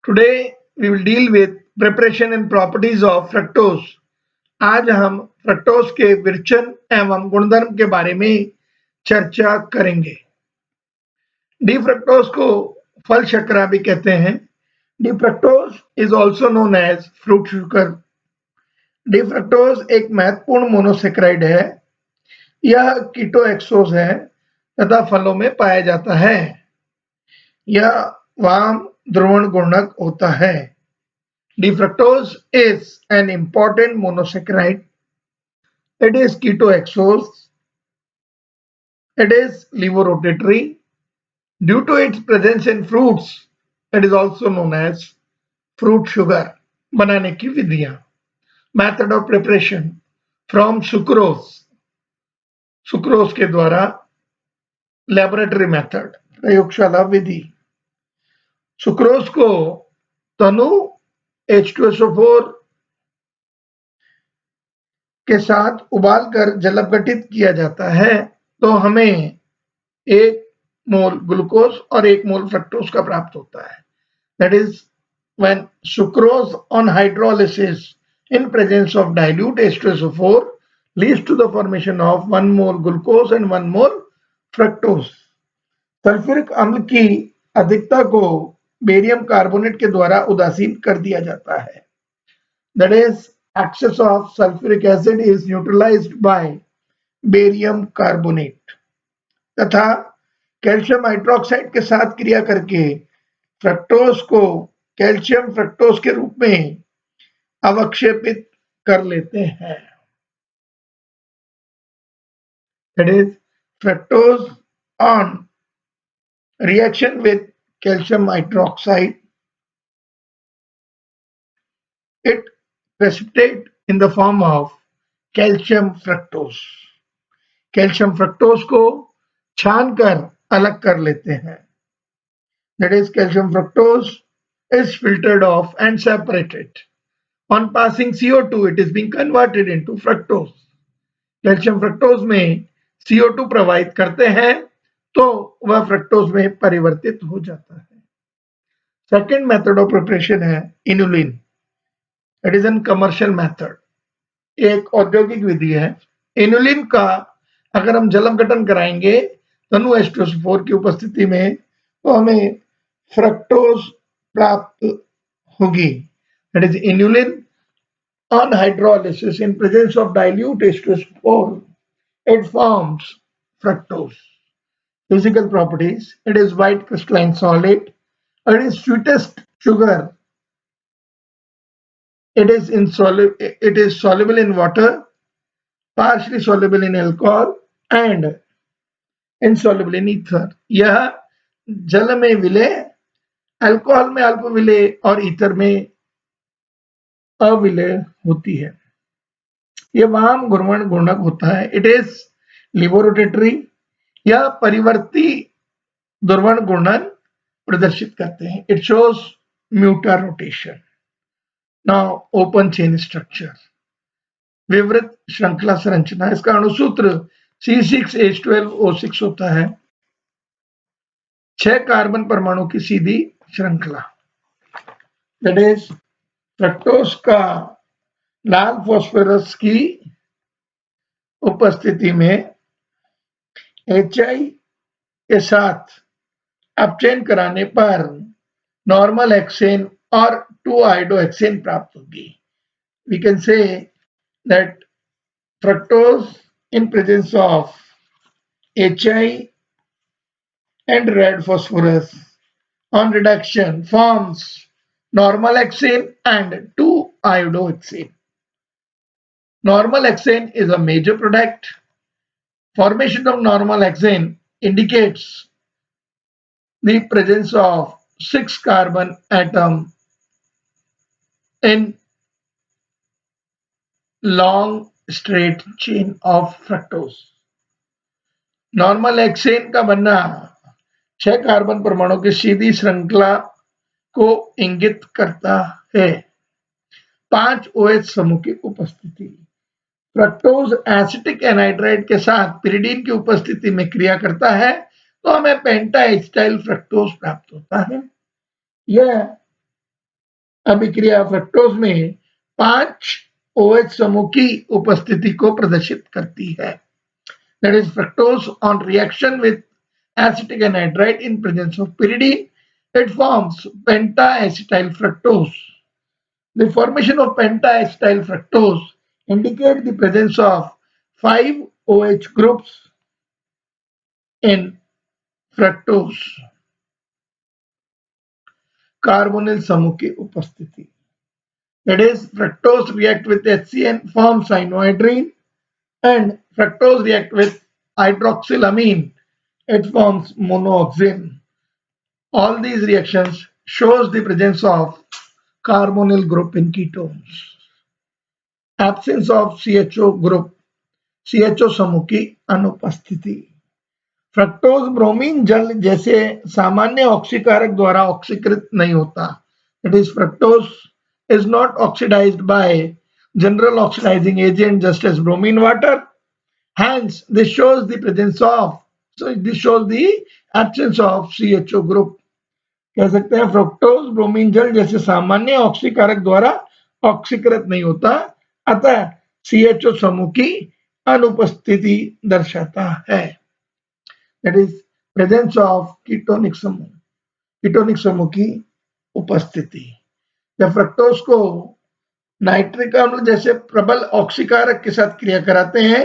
Today we will deal with preparation and properties of fructose. आज हम fructose के विरचन एवं गुणधर्म के बारे में चर्चा करेंगे। डी फ्रक्टोज को फल शर्करा भी कहते हैं। D fructose is also known as fruit sugar. D fructose एक महत्वपूर्ण मोनोसेक्राइड है। यह कीटोएक्सोज है तथा फलों में पाया जाता है। यह वाम ध्रुवण गुणक होता है। D fructose is an important monosaccharide. It is ketoaxose. It is levorotatory. Due to its presence in fruits, it is also known as fruit sugar. बनाने की विधियां। Method of preparation from sucrose. Sucrose के द्वारा laboratory method प्रयोगशाला विधि। Sucrose को तनु H2SO4 के साथ उबालकर जल अपघटित किया जाता है तो हमें 1 मोल ग्लूकोज और 1 मोल फ्रक्टोज का प्राप्त होता है। That is when sucrose on hydrolysis in presence of dilute H2SO4 leads to the formation of 1 mole glucose and 1 mole fructose. Sulphuric अम्ल की अधिकता को बेरियम कार्बोनेट के द्वारा उदासीन कर दिया जाता है। That is, excess of sulfuric acid is neutralized by barium carbonate तथा कैल्शियम हाइड्रोक्साइड के साथ क्रिया करके फ्रक्टोज को कैल्शियम फ्रक्टोज के रूप में अवक्षेपित कर लेते हैं। That is, fructose on reaction with calcium hydroxide, it precipitate in the form of calcium fructose. Calcium fructose को छानकर अलग कर लेते हैं। That is, calcium fructose is filtered off and separated. On passing CO2, it is being converted into fructose. Calcium fructose में CO2 प्रवाहित करते हैं तो वह फ्रक्टोज में परिवर्तित हो जाता है। सेकेंड मेथड ऑफ प्रिपरेशन है inulin. It is an commercial method, एक औद्योगिक विधि है। इनुलिन का अगर हम जल अपघटन कराएंगे तनु H2SO4 की उपस्थिति में तो हमें फ्रक्टोज प्राप्त होगी। That is inulin on hydrolysis in presence of dilute H2SO4, it forms fructose. Physical properties: it is white crystalline solid. It is sweetest sugar. It is soluble in water, partially soluble in alcohol and insoluble in ether. यह जल में विलय, alcohol में अल्प विलय और ether में अविलय होती है। यह वाम ध्रुवण गुणक होता है। It is laevorotatory. यह परिवर्ती ध्रुवण घूर्णन प्रदर्शित करते हैं। It shows mutarotation. Now open chain structure, विवृत श्रृंखला संरचना। इसका अणुसूत्र C6H12O6 होता है। 6 कार्बन परमाणु की सीधी श्रृंखला। दैट इज, फ्रक्टोज का लाल फास्फोरस की उपस्थिति में HI के साथ अपचयन कराने पर नॉर्मल हेक्सेन और 2-iodohexane प्राप्त होगी। We can say that fructose in presence of HI and red phosphorus on reduction forms normal hexane and 2-iodohexane. Normal hexane is a major product. Formation of normal hexane indicates the presence of 6 carbon atom in long straight chain of fructose. Normal hexane का बनना 6 carbon परमाणु की सीधी श्रृंखला को इंगित करता है। 5 OH समूह की उपस्थिति। फ्रक्टोज एसिटिक एनहाइड्राइड के साथ पिरिडीन की उपस्थिति में क्रिया करता है तो हमें पेंटा एसिटाइल फ्रक्टोज प्राप्त होता है। यह अभिक्रिया फ्रक्टोज में 5 OH समूह की उपस्थिति को प्रदर्शित करती है। That is fructose on reaction with acetic anhydride in presence of pyridine, it forms penta-acetyl fructose. The formation of penta-acetyl fructose indicates the presence of 5 OH groups in fructose. Carbonyl समूह की उपस्थिति, that is fructose react with HCN form cyanohydrine and fructose react with hydroxylamine, it forms monooxane. All these reactions shows the presence of carbonyl group in ketones. Absence of CHO group, CHO समूह की अनुपस्थिति। Fructose bromine जल जैसे सामान्य ऑक्सीकारक द्वारा ऑक्सीकृत नहीं होता। It is fructose is not oxidized by general oxidizing agent just as bromine water. Hence, this shows the presence of, this shows the absence of CHO group. कह सकते हैं फ्रक्टोज ब्रोमीन जल जैसे सामान्य ऑक्सीकारक द्वारा ऑक्सीकृत नहीं होता, अतः CHO समूह की अनुपस्थिति दर्शाता है। That is presence of ketonic समूह की उपस्थिति। जब फ्रक्टोज को नाइट्रिक अम्ल जैसे प्रबल ऑक्सीकारक के साथ क्रिया कराते हैं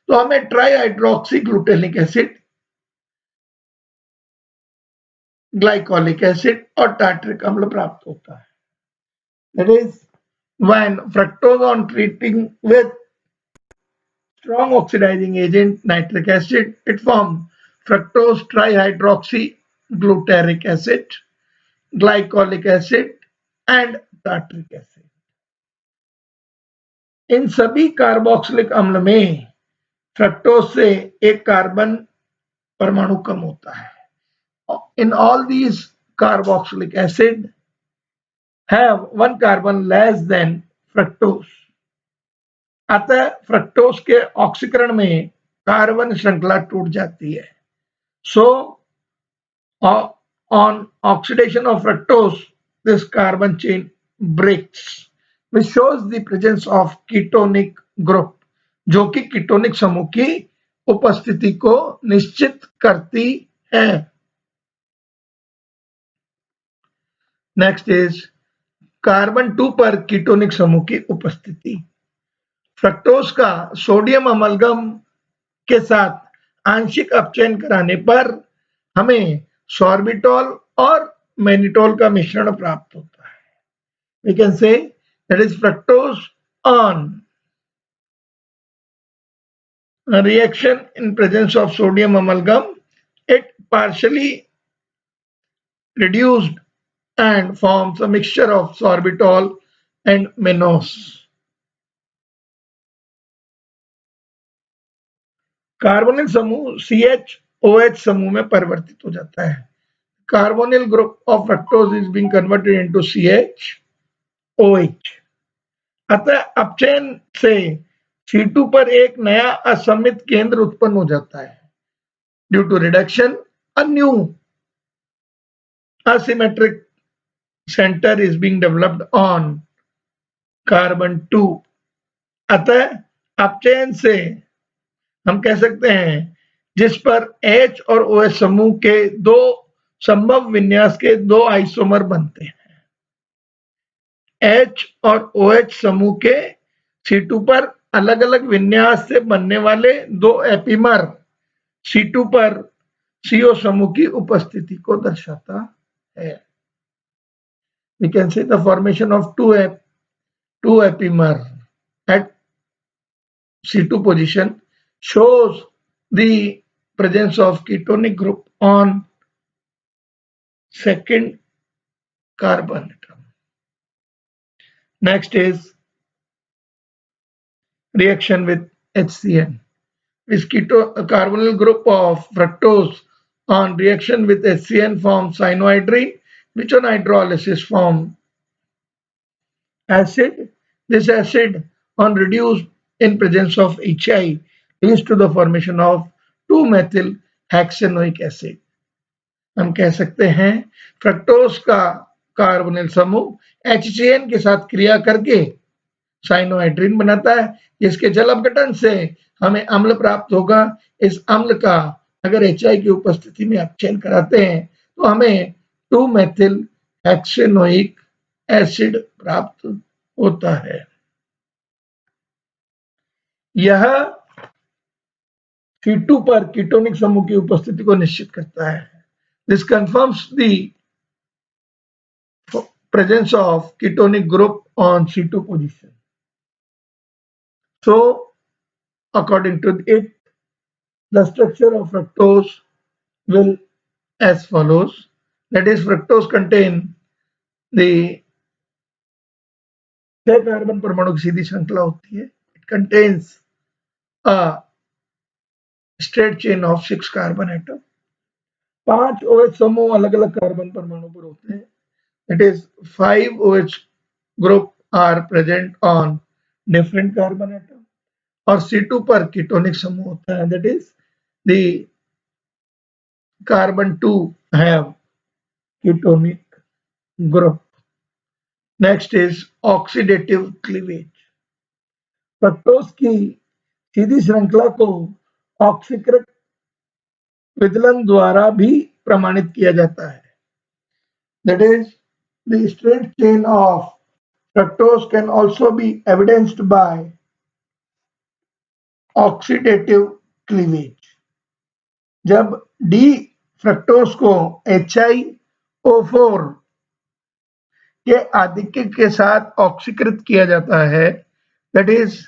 तो हमें ट्राईहाइड्रोक्सी ग्लूटेनिक एसिड, ग्लाइकोलिक एसिड और टार्टरिक अम्ल प्राप्त होता है। That is when fructose on treating with strong oxidizing agent nitric acid, it forms fructose trihydroxy glutaric acid, glycolic acid and tartaric acid. इन सभी कार्बोक्सिलिक अम्ल में फ्रक्टोज से एक कार्बन परमाणु कम होता है। In all these carboxylic acid have one carbon less than fructose. अतः fructose के ऑक्सीकरण में कार्बन श्रृंखला टूट जाती है। So on oxidation of fructose, this carbon chain breaks, which shows the presence of ketonic group, जो कि कीटोनिक समूह की उपस्थिति को निश्चित करती है। नेक्स्ट इज कार्बन 2 पर कीटोनिक समूह की उपस्थिति। फ्रक्टोज का सोडियम अमलगम के साथ आंशिक अपचयन कराने पर हमें सॉर्बिटॉल और मैनिटोल का मिश्रण प्राप्त होता है। We can say that is fructose on a reaction in presence of sodium amalgam, it partially reduced and forms a mixture of sorbitol and mannose. Carbonyl समूह CHOH समूह में परिवर्तित हो जाता है। Carbonyl group of fructose is being converted into CHOH। अतः अपचयन से C2 पर एक नया असमित केंद्र उत्पन्न हो जाता है। Due to reduction a new asymmetric center is being developed on carbon 2। अतः अपचयन से हम कह सकते हैं जिस पर H और OH समूह के दो संभव विन्यास के दो आइसोमर बनते हैं। H और OH समूह के C2 पर अलग अलग विन्यास से बनने वाले दो एपिमर C2 पर CO समूह की उपस्थिति को दर्शाता है। We can say the formation of two epimer at C2 position shows the presence of ketonic group on second carbon atom. Next is reaction with HCN. This carbonyl group of fructose on reaction with HCN forms cyanohydrine, which on hydrolysis form acid. This acid on reduced in presence of HI leads to the formation of 2-methyl hexanoic acid. हम कह सकते हैं fructose का carbonyl समूह HCN के साथ क्रिया करके साइनोहाइड्रिन बनाता है, जिसके जल अपघटन से हमें अम्ल प्राप्त होगा। इस अम्ल का अगर HI की उपस्थिति में अपचयन कराते हैं तो हमें 2-मेथिल हेक्सेनोइक एसिड प्राप्त होता है। यह C2 पर कीटोनिक समूह की उपस्थिति को निश्चित करता है। This confirms the presence of ketonic group on C2 position. So, according to it, the structure of fructose will as follows. That is, fructose contain the 6 carbon परमाणु की सीधी श्रृंखला होती है. It contains a straight chain of 6 carbon atom. 5 OH समूह अलग अलग carbon परमाणु पर होते हैं. That is, 5 OH group are present on different carbon atom. और C2 पर कीटोनिक समूह होता है. That is, the carbon 2 have ketonic group. Next is oxidative cleavage. Fructose की सीधी श्रृंखला को ऑक्सीकृत विदलन द्वारा भी प्रमाणित किया जाता है. That is, the straight chain of fructose can also be evidenced by oxidative cleavage. जब D फ्रक्टोज को HiO4 के आधिक्य के साथ ऑक्सीकृत किया जाता है, that is,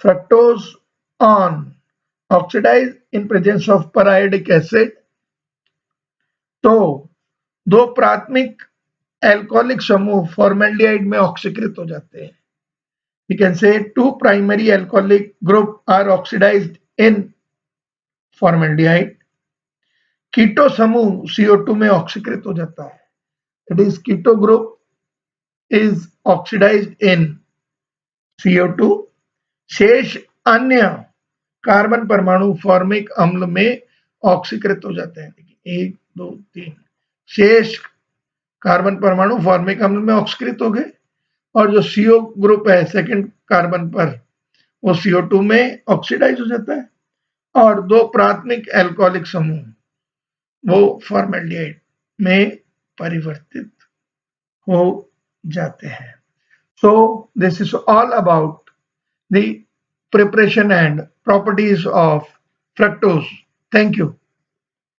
fructose on oxidized in presence of periodic acid, तो दो प्राथमिक एल्कोहलिक समूह फॉर्मेल्डिहाइड में ऑक्सीकृत हो जाते हैं. We can say 2 primary alcoholic group are oxidized in formaldehyde. कीटो समूह CO2 में ऑक्सीकृत हो जाता है. That is, keto group is oxidized in CO2. शेष अन्य कार्बन परमाणु फॉर्मिक अम्ल में ऑक्सीकृत हो जाते हैं. 1, 2, 3 शेष कार्बन परमाणु फॉर्मिक अम्ल में ऑक्सीकृत हो गए और जो CO ग्रुप है सेकंड कार्बन पर वो CO2 में ऑक्सीडाइज हो जाता है और दो प्राथमिक एल्कोहलिक समूह वो फॉर्मेल्डिहाइड में परिवर्तित हो जाते हैं. So this is all about the preparation and properties of fructose. Thank you.